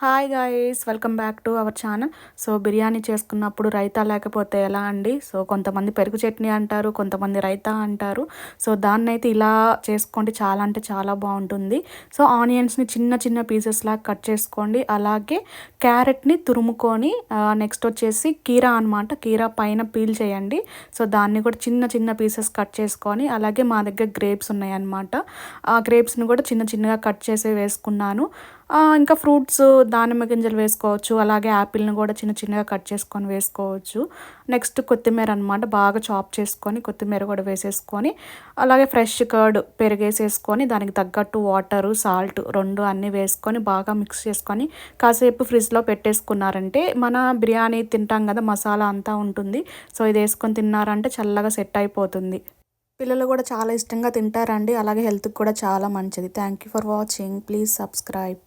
Hi guys, welcome back to our channel. So biryani చేసుకున్నప్పుడు రైతా లేకపోతే ఎలా అండి? సో కొంతమంది పెరుగు చట్నీ అంటారు, కొంతమంది రైతా అంటారు. సో దాన్నైతే ఇలా చేసుకోండి, చాలా అంటే చాలా బాగుంటుంది. సో ఆనియన్స్ని చిన్న చిన్న పీసెస్ లాగా కట్ చేసుకోండి. అలాగే క్యారెట్ని తురుముకొని నెక్స్ట్ వచ్చేసి కీరా అనమాట, కీరా పైన పీల్ చేయండి. సో దాన్ని కూడా చిన్న చిన్న పీసెస్ కట్ చేసుకొని, అలాగే మా దగ్గర గ్రేప్స్ ఉన్నాయన్నమాట, ఆ గ్రేప్స్ని కూడా చిన్న చిన్నగా కట్ చేసి వేసుకున్నాను. ఇంకా ఫ్రూట్స్ దానిమ్మ గింజలు వేసుకోవచ్చు, అలాగే యాపిల్ని కూడా చిన్న చిన్నగా కట్ చేసుకొని వేసుకోవచ్చు. నెక్స్ట్ కొత్తిమీర అనమాట, బాగా చాప్ చేసుకొని కొత్తిమీర కూడా వేసేసుకొని, అలాగే ఫ్రెష్ కర్డ్ పెరిగేసేసుకొని దానికి తగ్గట్టు వాటరు సాల్ట్ రెండు అన్నీ వేసుకొని బాగా మిక్స్ చేసుకొని కాసేపు ఫ్రిడ్జ్లో పెట్టేసుకున్నారంటే మన బిర్యానీ తింటాం కదా మసాలా అంతా ఉంటుంది. సో ఇది వేసుకొని తిన్నారంటే చల్లగా సెట్ అయిపోతుంది. పిల్లలు కూడా చాలా ఇష్టంగా తింటారండి, అలాగే హెల్త్కి కూడా చాలా మంచిది. Thank you for watching. Please subscribe.